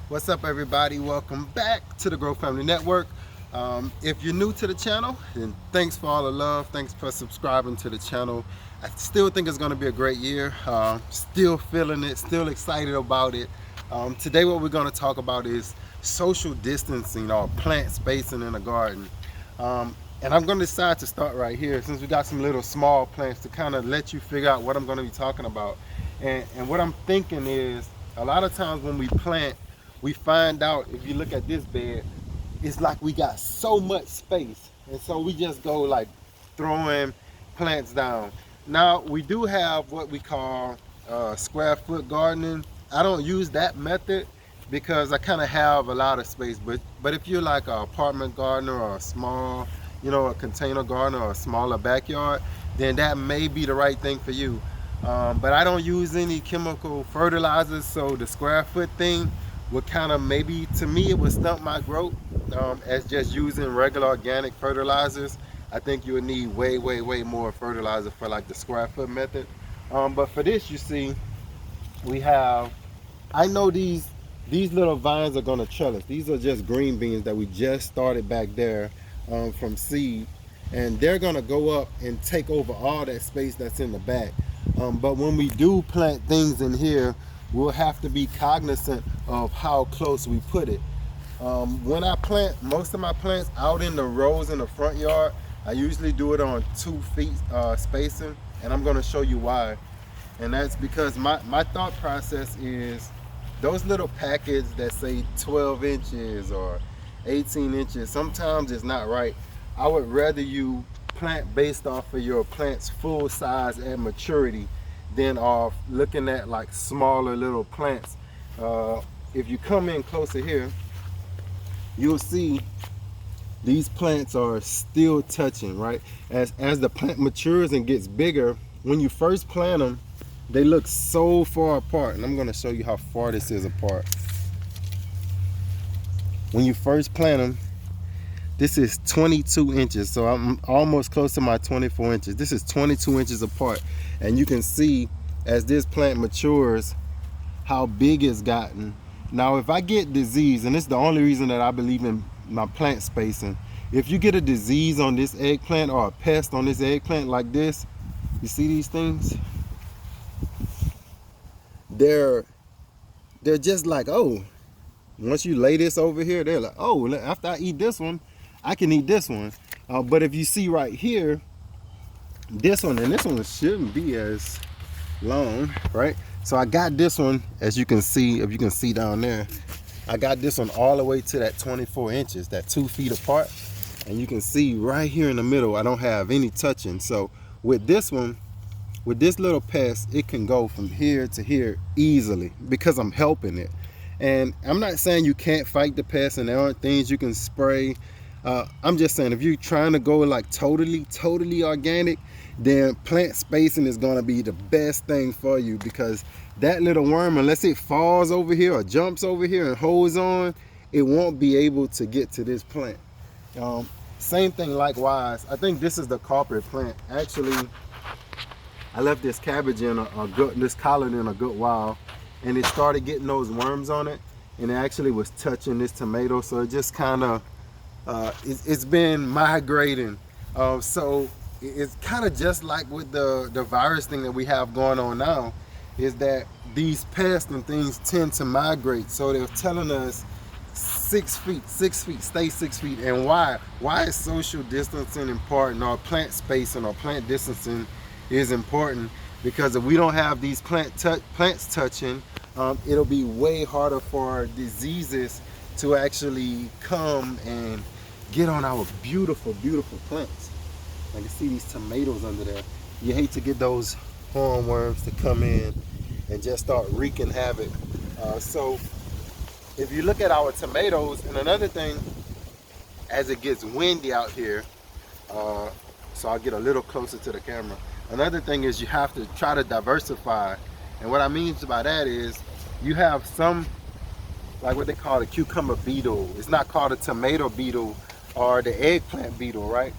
What's up, everybody? Welcome back to the Grow Family Network. If you're new to the channel, then thanks for all the love. Thanks for subscribing to the channel. I still think it's going to be a great year. Still feeling it, still excited about it. Today what we're going to talk about is social distancing or plant spacing in a garden. And I'm going to decide to start right here since we got some little small plants to kind of let you figure out what I'm going to be talking about. And what I'm thinking is a lot of times when we plant, we find out, if you look at this bed, it's like we got so much space, and so we just go like throwing plants down. Now we do have what we call square foot gardening. I don't use that method because I kind of have a lot of space, but if you're like an apartment gardener or a small, a container gardener or a smaller backyard, then that may be the right thing for you. But I don't use any chemical fertilizers, so the square foot thing would kind of, maybe to me, it would stump my growth as just using regular organic fertilizers. I think you would need way more fertilizer for like the square foot method. But for this, you see, we have, I know these little vines are gonna trellis. These are just green beans that we just started back there from seed, and they're gonna go up and take over all that space that's in the back. But when we do plant things in here, we'll have to be cognizant of how close we put it. When I plant most of my plants out in the rows in the front yard, I usually do it on 2 feet spacing, and I'm going to show you why. And that's because my thought process is those little packets that say 12 inches or 18 inches, sometimes it's not right. I would rather you plant based off of your plant's full size and maturity than off looking at like smaller little plants. If you come in closer here, you'll see these plants are still touching, right? As the plant matures and gets bigger, when you first plant them, they look so far apart. And I'm going to show you how far this is apart. When you first plant them, this is 22 inches, so I'm almost close to my 24 inches. This is 22 inches apart, and you can see as this plant matures how big it's gotten. Now if I get disease, and it's the only reason that I believe in my plant spacing, if you get a disease on this eggplant or a pest on this eggplant like this, you see these things? They're just like, oh, once you lay this over here, they're like, oh, after I eat this one, I can eat this one. But if you see right here, this one, and this one shouldn't be as long, right? So I got this one, as you can see, if you can see down there, I got this one all the way to that 24 inches, that 2 feet apart. And you can see right here in the middle, I don't have any touching. So with this one, with this little pest, it can go from here to here easily because I'm helping it. And I'm not saying you can't fight the pest and there aren't things you can spray. I'm just saying if you're trying to go like totally organic, then plant spacing is going to be the best thing for you, because that little worm, unless it falls over here or jumps over here and holds on, it won't be able to get to this plant. Same thing likewise. I think this is the culprit plant. Actually, I left this cabbage in this collard in a good while, and it started getting those worms on it, and it actually was touching this tomato, so it just kind of it's been migrating. So it's kind of just like with the virus thing that we have going on now, is that these pests and things tend to migrate. So they're telling us 6 feet, stay 6 feet. And why is social distancing important, or plant spacing or plant distancing is important? Because if we don't have these plants touching, it'll be way harder for diseases to actually come and get on our beautiful plants. I can see these tomatoes under there. You hate to get those hornworms to come in and just start wreaking havoc. So if you look at our tomatoes, and another thing, as it gets windy out here, so I'll get a little closer to the camera. Another thing is you have to try to diversify. And what I mean by that is you have some, like what they call the cucumber beetle. It's not called a tomato beetle or the eggplant beetle, right?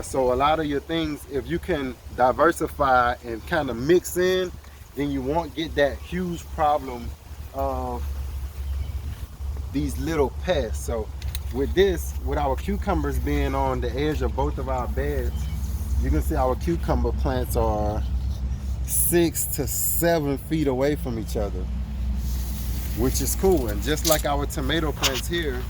So a lot of your things, if you can diversify and kind of mix in, then you won't get that huge problem of these little pests. So with this, with our cucumbers being on the edge of both of our beds, you can see our cucumber plants are 6 to 7 feet away from each other, which is cool. And just like our tomato plants here,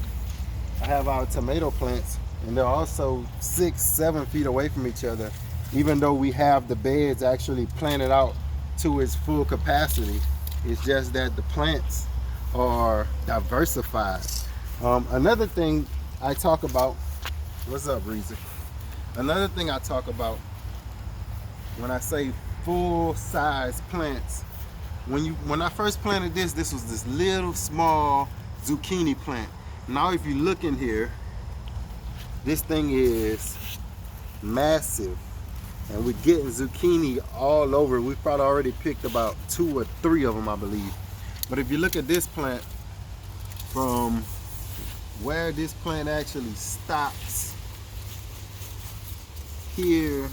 I have our tomato plants and they're also 6-7 feet away from each other, even though we have the beds actually planted out to its full capacity. It's just that the plants are diversified. Another thing I talk about, what's up, Reezy? Another thing I talk about when I say full size plants, when I first planted this was this little small zucchini plant. Now if you look in here, this thing is massive, and we're getting zucchini all over. We've probably already picked about 2 or 3 of them, I believe. But if you look at this plant, from where this plant actually stops here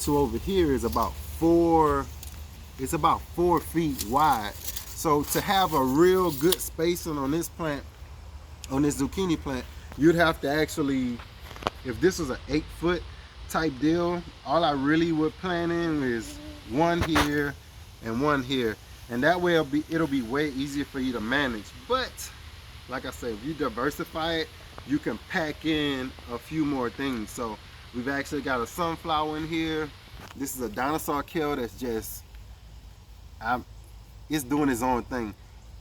to over here is about 4 feet wide. So to have a real good spacing on this plant, on this zucchini plant, you'd have to actually, if this was an 8-foot type deal, all I really would plan in is 1 here and 1 here, and that way it'll be way easier for you to manage. But like I said, if you diversify it, you can pack in a few more things. So we've actually got a sunflower in here. This is a dinosaur kale that's just, it's doing its own thing.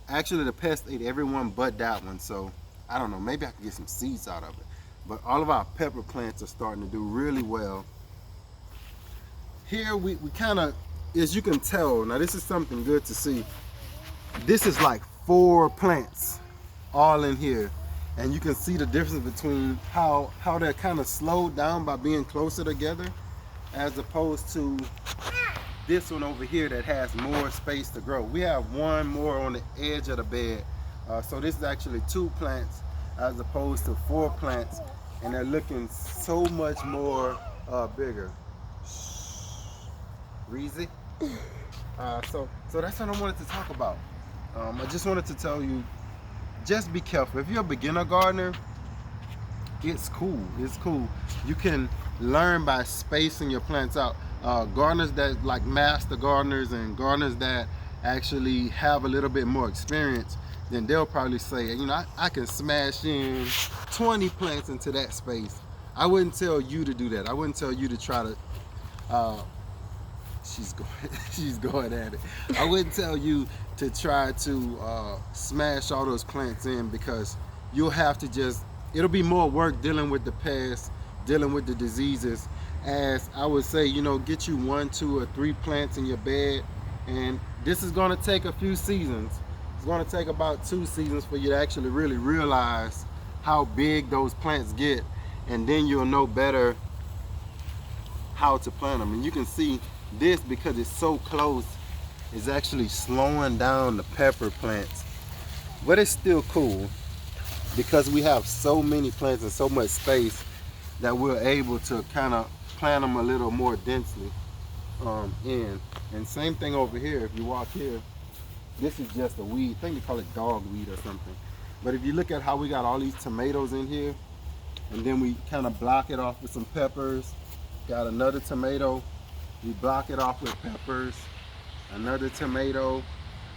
Actually, the pest ate everyone but that one, so I don't know, maybe I can get some seeds out of it. But all of our pepper plants are starting to do really well. Here we kind of, as you can tell, now this is something good to see. This is like 4 plants all in here. And you can see the difference between how they're kind of slowed down by being closer together, as opposed to this one over here that has more space to grow. We have 1 more on the edge of the bed. So this is actually 2 plants as opposed to 4 plants, and they're looking so much more bigger. Reezy. So that's what I wanted to talk about. I just wanted to tell you, just be careful. If you're a beginner gardener, it's cool. It's cool. You can learn by spacing your plants out. Gardeners that like master gardeners and gardeners that actually have a little bit more experience, then they'll probably say, you know, I can smash in 20 plants into that space. I wouldn't tell you to do that. I wouldn't tell you to try to, she's going at it. I wouldn't tell you to try to smash all those plants in, because you'll have to just, it'll be more work dealing with the pests, dealing with the diseases. As I would say, you know, get you 1, 2, or 3 plants in your bed, and this is going to take a few seasons. It's going to take about 2 seasons for you to actually really realize how big those plants get, and then you'll know better how to plant them. And you can see this, because it's so close, is actually slowing down the pepper plants, but it's still cool because we have so many plants and so much space that we're able to kind of plant them a little more densely in. And same thing over here. If you walk here, this is just a weed. I think they call it dogweed or something. But if you look at how we got all these tomatoes in here, and then we kind of block it off with some peppers. Got another tomato, we block it off with peppers. Another tomato,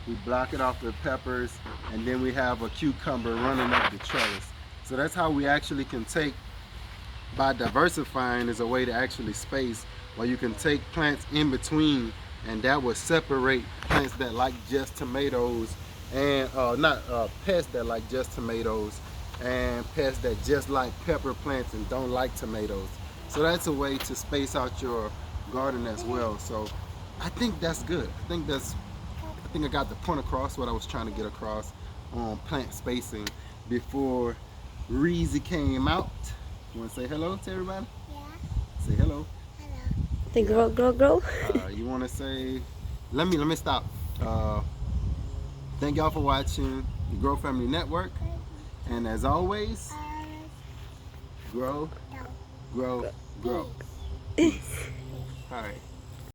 we block it off with peppers, and then we have a cucumber running up the trellis. So that's how we actually can take, by diversifying is a way to actually space, where you can take plants in between, and that will separate plants that like just tomatoes, and pests that like just tomatoes, and pests that just like pepper plants and don't like tomatoes. So that's a way to space out your garden as well. So I think that's good. I think I got the point across, what I was trying to get across on plant spacing before Reezy came out. You want to say hello to everybody? Yeah. Say hello. Hello. Say grow. You want to say, let me stop. Thank y'all for watching the Grow Family Network. And as always, grow. All right.